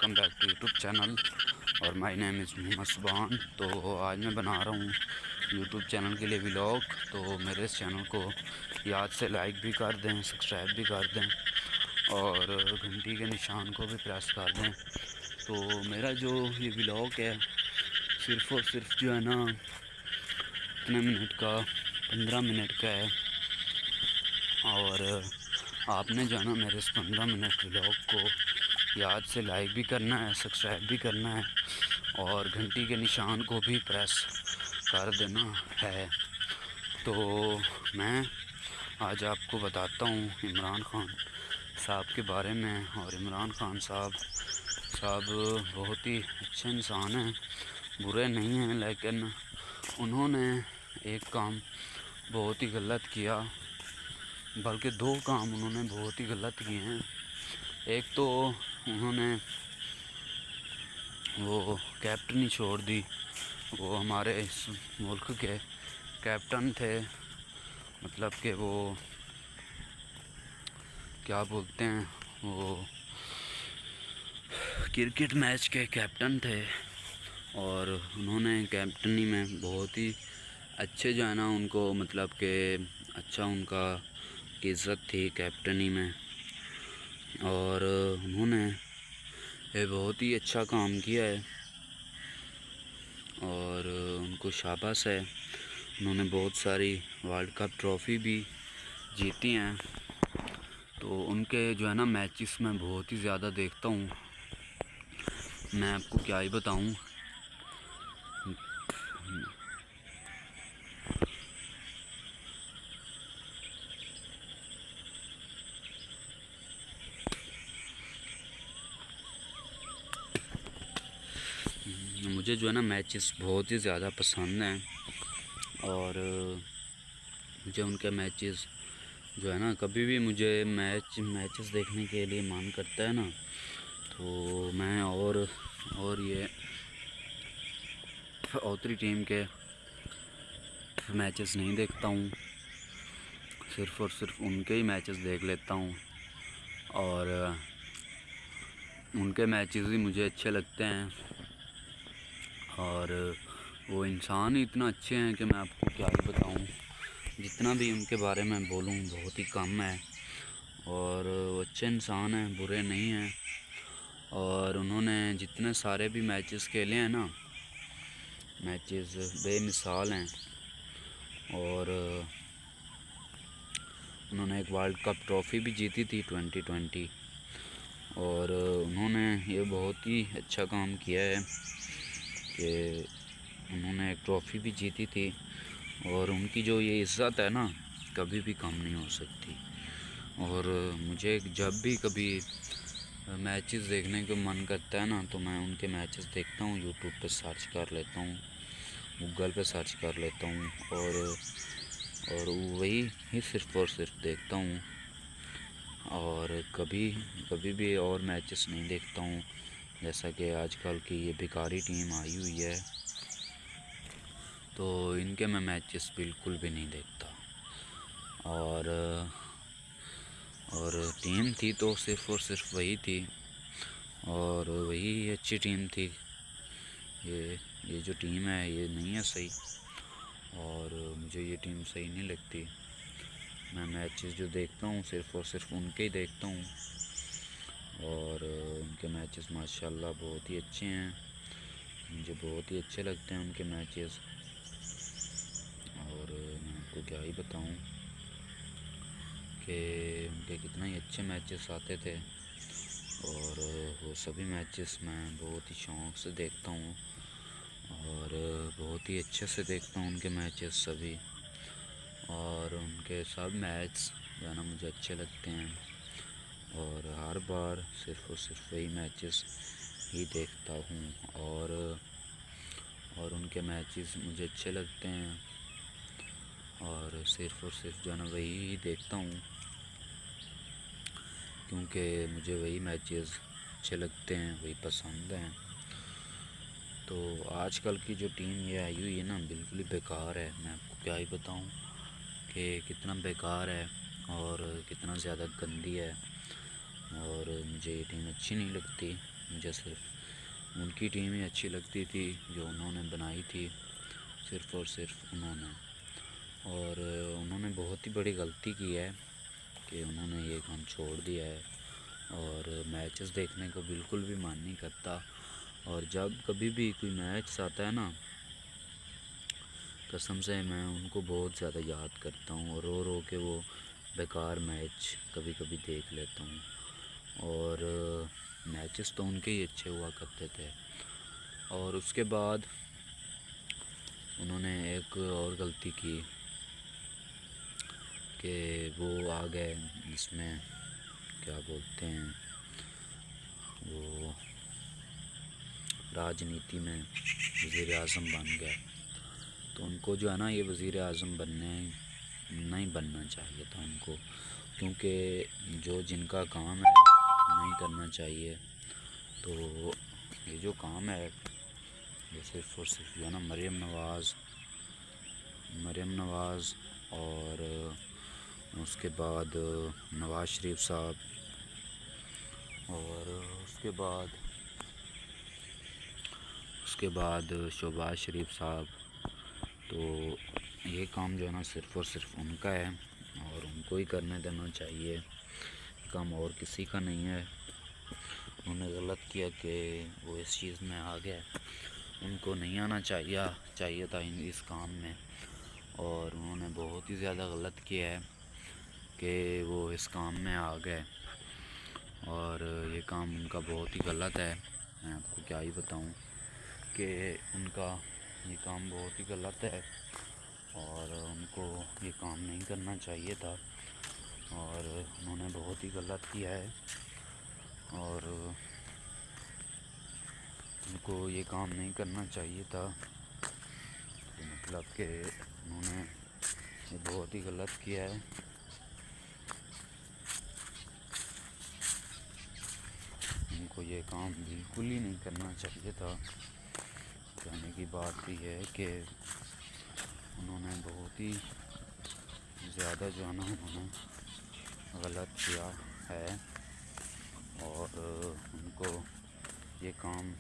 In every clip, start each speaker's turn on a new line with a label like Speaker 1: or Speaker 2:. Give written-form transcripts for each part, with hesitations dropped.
Speaker 1: Welcome back to YouTube channel और my name is Mohammad Subhan. तो आज मैं बना रहा हूँ यूट्यूब चैनल के लिए व्लॉग। तो मेरे इस चैनल को याद से लाइक भी कर दें, सब्सक्राइब भी कर दें और घंटी के निशान को भी प्रेस कर दें। तो मेरा जो ये व्लॉग है सिर्फ़ और सिर्फ जो है ना इतने मिनट का 15 मिनट का है और आपने जो है ना मेरे इस 15 मिनट व्लॉग को याद से लाइक भी करना है, सब्सक्राइब भी करना है और घंटी के निशान को भी प्रेस कर देना है। तो मैं आज आपको बताता हूँ इमरान खान साहब के बारे में। और इमरान खान साहब बहुत ही अच्छे इंसान हैं, बुरे नहीं हैं, लेकिन उन्होंने एक काम बहुत ही गलत किया, बल्कि दो काम उन्होंने बहुत ही गलत किए हैं। एक तो उन्होंने वो कैप्टनी छोड़ दी। वो हमारे इस मुल्क के कैप्टन थे, मतलब कि वो क्या बोलते हैं, वो क्रिकेट मैच के कैप्टन थे और उन्होंने कैप्टनी में बहुत ही अच्छे जो है ना उनको, मतलब कि अच्छा उनका इज़्ज़त थी कैप्टनी में और उन्होंने ये बहुत ही अच्छा काम किया है और उनको शाबाश है। उन्होंने बहुत सारी वर्ल्ड कप ट्रॉफ़ी भी जीती हैं। तो उनके जो है ना मैचेस मैं बहुत ही ज़्यादा देखता हूँ, मैं आपको क्या ही बताऊँ। मुझे जो है ना मैचेस बहुत ही ज़्यादा पसंद हैं और मुझे उनके मैचेस जो है ना, कभी भी मुझे मैचेस देखने के लिए मन करता है ना, तो मैं और ये औतरी टीम के मैचेस नहीं देखता हूँ, सिर्फ़ और सिर्फ उनके ही मैचेस देख लेता हूँ और उनके मैचेस ही मुझे अच्छे लगते हैं। और वो इंसान ही इतना अच्छे हैं कि मैं आपको क्या ही बताऊँ, जितना भी उनके बारे में बोलूँ बहुत ही कम है। और वो अच्छे इंसान हैं, बुरे नहीं हैं और उन्होंने जितने सारे भी मैचेस खेले हैं ना, मैचेस बेमिसाल हैं। और उन्होंने एक वर्ल्ड कप ट्रॉफ़ी भी जीती थी 2020 और उन्होंने ये बहुत ही अच्छा काम किया है कि उन्होंने एक ट्रॉफ़ी भी जीती थी और उनकी जो ये इज़्ज़त है ना कभी भी कम नहीं हो सकती। और मुझे जब भी कभी मैचेस देखने को मन करता है ना, तो मैं उनके मैचेस देखता हूँ, यूट्यूब पे सर्च कर लेता हूँ, गूगल पे सर्च कर लेता हूँ और वही ही सिर्फ़ और सिर्फ देखता हूँ और कभी भी और मैचेस नहीं देखता हूँ। जैसा कि आजकल की ये भिखारी टीम आई हुई है, तो इनके मैं मैचेस बिल्कुल भी नहीं देखता। और टीम थी तो सिर्फ़ और सिर्फ वही थी और वही अच्छी टीम थी। ये जो टीम है ये नहीं है सही और मुझे ये टीम सही नहीं लगती। मैं मैचेस जो देखता हूँ सिर्फ़ और सिर्फ उनके ही देखता हूँ और उनके मैचेस माशाल्लाह बहुत ही अच्छे हैं, मुझे बहुत ही अच्छे लगते हैं उनके मैचेस। और मैं आपको क्या ही बताऊँ कि उनके कितना ही अच्छे मैचेस आते थे और वो सभी मैचेस मैं बहुत ही शौक़ से देखता हूँ और बहुत ही अच्छे से देखता हूँ उनके मैचेस सभी। और उनके सब मैच जो है ना मुझे अच्छे लगते हैं और हर बार सिर्फ़ और सिर्फ वही मैचेस ही देखता हूँ और उनके मैचेस मुझे अच्छे लगते हैं और सिर्फ़ और सिर्फ जो है ना वही देखता हूँ, क्योंकि मुझे वही मैचेस अच्छे लगते हैं, वही पसंद हैं। तो आजकल की जो टीम ये आई हुई है ना बिल्कुल ही बेकार है। मैं आपको क्या ही बताऊँ कि कितना बेकार है और कितना ज़्यादा गंदी है और मुझे ये टीम अच्छी नहीं लगती। मुझे सिर्फ उनकी टीम ही अच्छी लगती थी जो उन्होंने बनाई थी, सिर्फ़ और सिर्फ उन्होंने। और उन्होंने बहुत ही बड़ी गलती की है कि उन्होंने ये काम छोड़ दिया है और मैचेस देखने को बिल्कुल भी मन नहीं करता। और जब कभी भी कोई मैच आता है ना, कसम से मैं उनको बहुत ज़्यादा याद करता हूँ और रो रो के वो बेकार मैच कभी कभी देख लेता हूँ। और मैचेस तो उनके ही अच्छे हुआ करते थे। और उसके बाद उन्होंने एक और गलती की कि वो आ गए इसमें, क्या बोलते हैं, वो राजनीति में वज़ीर आज़म बन गए। तो उनको जो है ना, ये वज़ीर आज़म नहीं बनना चाहिए था उनको, क्योंकि जो जिनका काम है नहीं करना चाहिए। तो ये जो काम है ये सिर्फ़ और सिर्फ जो है ना मरीम नवाज़ और उसके बाद नवाज़ शरीफ साहब और उसके बाद शहबाज शरीफ साहब। तो ये काम जो है ना सिर्फ़ और सिर्फ उनका है और उनको ही करने देना चाहिए, काम और किसी का नहीं है। उन्होंने गलत किया कि वो इस चीज़ में आ गए, उनको नहीं आना चाहिए था इस काम में। और उन्होंने बहुत ही ज़्यादा गलत किया है कि वो इस काम में आ गए और ये काम उनका बहुत ही गलत है। मैं आपको क्या ही बताऊं कि उनका ये काम बहुत ही गलत है और उनको ये काम नहीं करना चाहिए था और उन्होंने बहुत ही गलत किया है और उनको ये काम नहीं करना चाहिए था। तो मतलब कि उन्होंने ये बहुत ही गलत किया है। उनको ये काम बिल्कुल ही नहीं करना चाहिए था। कहने की बात ये है कि उन्होंने बहुत ही ज़्यादा जो है ना उन्होंने गलत किया है और उनको ये काम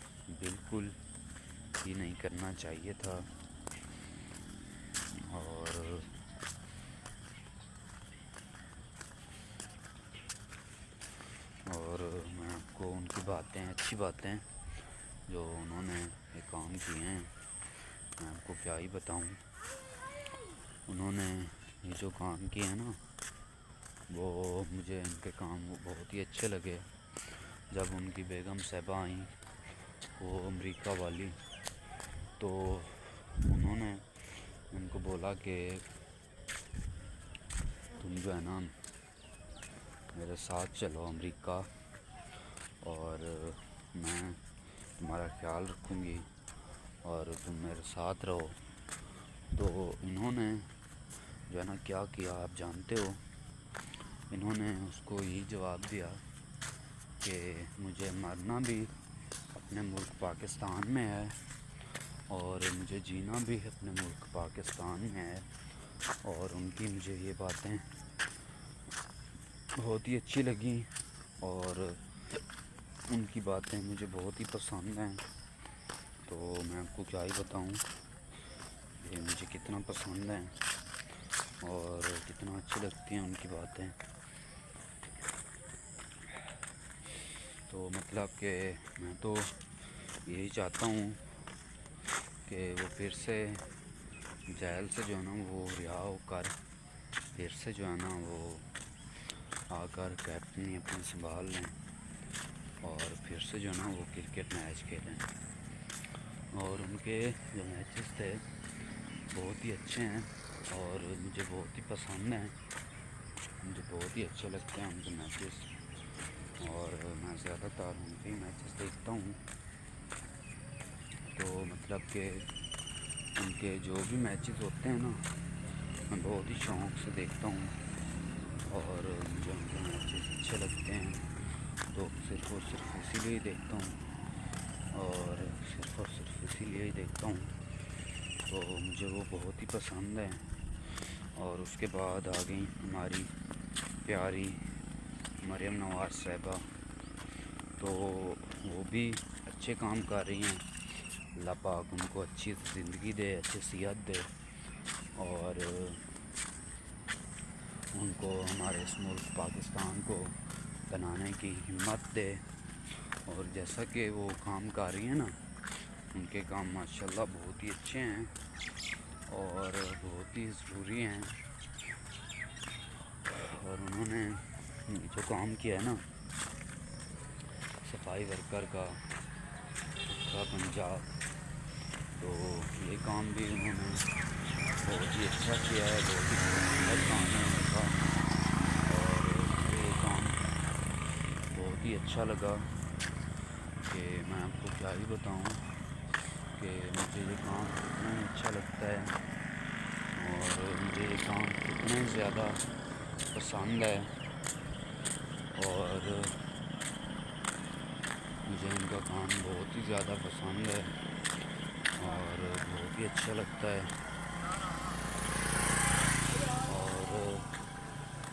Speaker 1: बिल्कुल ही नहीं करना चाहिए था। और मैं आपको उनकी अच्छी बातें जो उन्होंने ये काम किए हैं मैं आपको क्या ही बताऊं। उन्होंने ये जो काम किए हैं ना, वो मुझे इनके काम वो बहुत ही अच्छे लगे। जब उनकी बेगम साहिबा आई वो अमेरिका वाली, तो उन्होंने उनको बोला कि तुम जो है ना मेरे साथ चलो अमेरिका और मैं तुम्हारा ख्याल रखूँगी और तुम मेरे साथ रहो। तो इन्होंने जो है ना क्या किया आप जानते हो, इन्होंने उसको यही जवाब दिया कि मुझे मरना भी अपने मुल्क पाकिस्तान में है और मुझे जीना भी अपने मुल्क पाकिस्तान में है। और उनकी मुझे ये बातें बहुत ही अच्छी लगी और उनकी बातें मुझे बहुत ही पसंद हैं। तो मैं आपको क्या ही बताऊं ये मुझे कितना पसंद है और कितना अच्छी लगती हैं उनकी बातें। तो मतलब कि मैं तो यही चाहता हूँ कि वो फिर से जेल से जो है ना वो रिहा होकर फिर से जो है ना वो आकर कैप्टनी अपनी संभाल लें और फिर से जो है ना वो क्रिकेट मैच खेलें। और उनके जो मैचेस थे बहुत ही अच्छे हैं और मुझे बहुत ही पसंद हैं, मुझे बहुत ही अच्छे लगते हैं उनके मैचेस और मैं ज़्यादातर उनके ही मैचेस देखता हूँ। तो मतलब कि उनके जो भी मैचेस होते हैं ना मैं बहुत ही शौक़ से देखता हूँ और मुझे उनके मैचेस अच्छे लगते हैं। तो सिर्फ़ और सिर्फ इसीलिए देखता हूँ और सिर्फ़ और सिर्फ इसीलिए ही देखता हूँ। तो मुझे वो बहुत ही पसंद है। और उसके बाद आ गई हमारी प्यारी मरीम नवाज़ साहिबा। तो वो भी अच्छे काम कर रही हैं। अल्लाह पाक उनको अच्छी ज़िंदगी दे, अच्छी सेहत दे और उनको हमारे इस मुल्क पाकिस्तान को बनाने की हिम्मत दे। और जैसा कि वो काम कर रही हैं ना, उनके काम माशाल्लाह बहुत ही अच्छे हैं और बहुत ही ज़रूरी हैं। और उन्होंने जो काम किया है ना सफाई वर्कर का पंजाब, तो ये काम भी उन्होंने बहुत ही अच्छा किया है, बहुत ही सुंदर काम है उनका। और ये काम बहुत ही अच्छा लगा कि मैं आपको क्या ही बताऊं कि मुझे ये काम कितना ही अच्छा लगता है और मुझे ये काम कितना ही ज़्यादा पसंद है। और मुझे इनका काम बहुत ही ज़्यादा पसंद है और बहुत ही अच्छा लगता है। और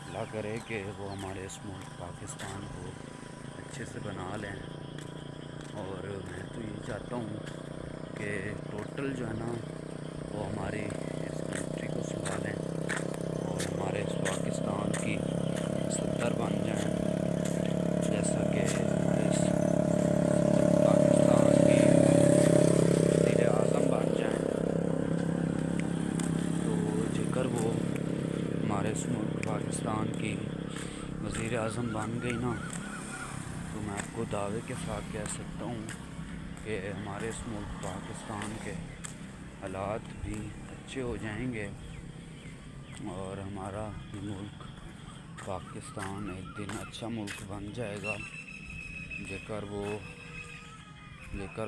Speaker 1: अल्लाह करे कि वो हमारे इस मुल्क पाकिस्तान को अच्छे से बना लें। और मैं तो यही चाहता हूँ कि टोटल जो है ना वो हमारी इस कंट्री को संभालें और हमारे इस पाकिस्तान की सत्तर बन जाएं, जैसा कि हमारे इस पाकिस्तान की वज़ीर आज़म बन जाएं। तो जेकर वो हमारे इस मुल्क पाकिस्तान की वज़ीर आज़म बन गई ना, तो मैं आपको दावे के साथ कह सकता हूँ कि हमारे इस मुल्क पाकिस्तान के हालात भी अच्छे हो जाएंगे और हमारा मुल्क पाकिस्तान एक दिन अच्छा मुल्क बन जाएगा। जेकर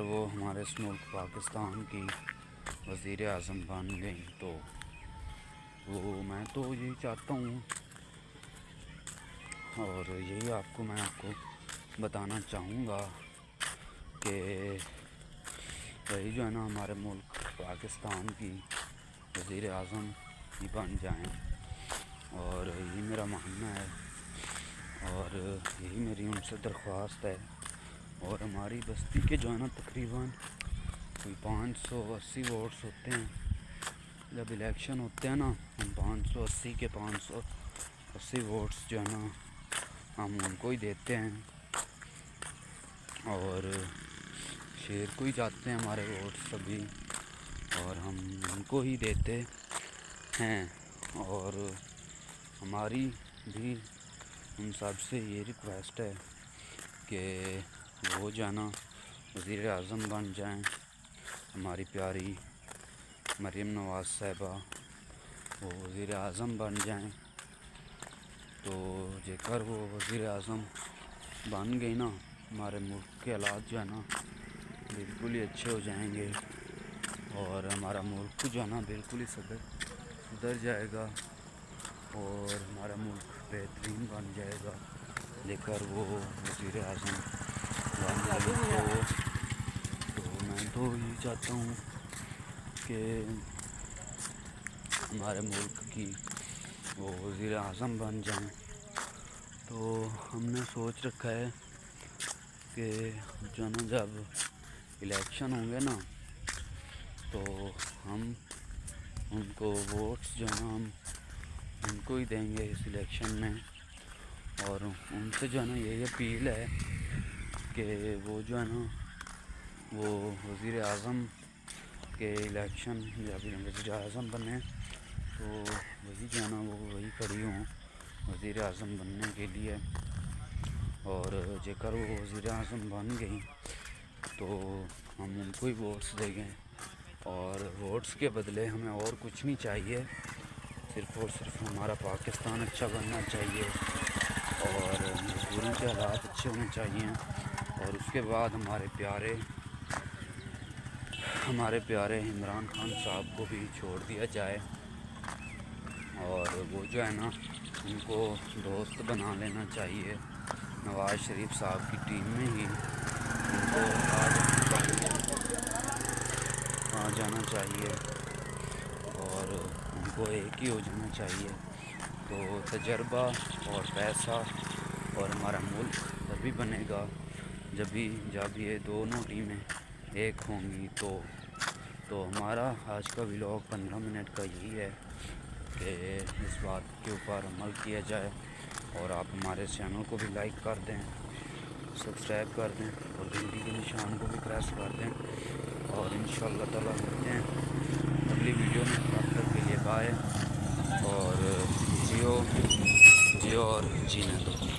Speaker 1: वो हमारे इस मुल्क पाकिस्तान की वज़ीर आज़म बन गई, तो वो मैं तो यही चाहता हूँ और यही मैं आपको बताना चाहूँगा कि वही जो है ना हमारे मुल्क पाकिस्तान की वज़ीर आज़म ही बन जाएं। और यही मेरा मानना है और यही मेरी उनसे दरख्वास्त है। और हमारी बस्ती के जो है ना तकरीबन कोई 580 वोट्स होते हैं। जब इलेक्शन होते हैं ना, हम 580 के 580 वोट्स जो है ना हम उनको ही देते हैं और शेर को ही जाते हैं हमारे वोट सभी, और हम उनको ही देते हैं। और हमारी भी उन सब से ये रिक्वेस्ट है कि वो जो है ना वज़ीर आज़म बन जाएं। हमारी प्यारी मरीम नवाज़ साहिबा वो वज़ीर आज़म बन जाएं। तो जेकर वो वज़ीर आज़म बन गई ना, हमारे मुल्क के हालात जो है ना बिल्कुल ही अच्छे हो जाएंगे और हमारा मुल्क जो है ना बिल्कुल ही सुधर जाएगा और हमारा मुल्क बेहतरीन बन जाएगा। लेकर वो वज़ीर आज़म बन गई, तो मैं तो ये चाहता हूँ कि हमारे मुल्क की वो वज़ीर आज़म बन जाएं। तो हमने सोच रखा है कि जो ना जब इलेक्शन होंगे ना, तो हम उनको वोट्स जो है ना हम उनको ही देंगे इस इलेक्शन में। और उनसे जो है ना यही अपील है कि वो जो है ना वो वज़ीर आज़म के इलेक्शन जब वज़ीर आज़म बने तो वही जो है ना वो वही खड़ी हों वज़ीर आज़म बनने के लिए। और जेकर वो वज़ीर आज़म बन गई तो हम उनको ही वोट्स देंगे और वोट्स के बदले हमें और कुछ नहीं चाहिए, सिर्फ़ और सिर्फ हमारा पाकिस्तान अच्छा बनना चाहिए और मजदूरों के हालात अच्छे होने चाहिए। और उसके बाद हमारे प्यारे इमरान खान साहब को भी छोड़ दिया जाए और वो जो है ना उनको दोस्त बना लेना चाहिए। नवाज़ शरीफ साहब की टीम में ही उनको आ जाना चाहिए और उनको एक ही हो जाना चाहिए। तो तजर्बा और पैसा और हमारा मुल्क तभी बनेगा जब ये दोनों टीमें एक होंगी तो हमारा आज का व्लॉग 15 मिनट का यही है कि इस बात के ऊपर अमल किया जाए और आप हमारे चैनल को भी लाइक कर दें, सब्सक्राइब कर दें और घंटी के निशान को भी प्रेस कर दें और इंशाअल्लाह ताला मिलते हैं अगली वीडियो में। तब तक के लिए बाय और जियो और जीने दो।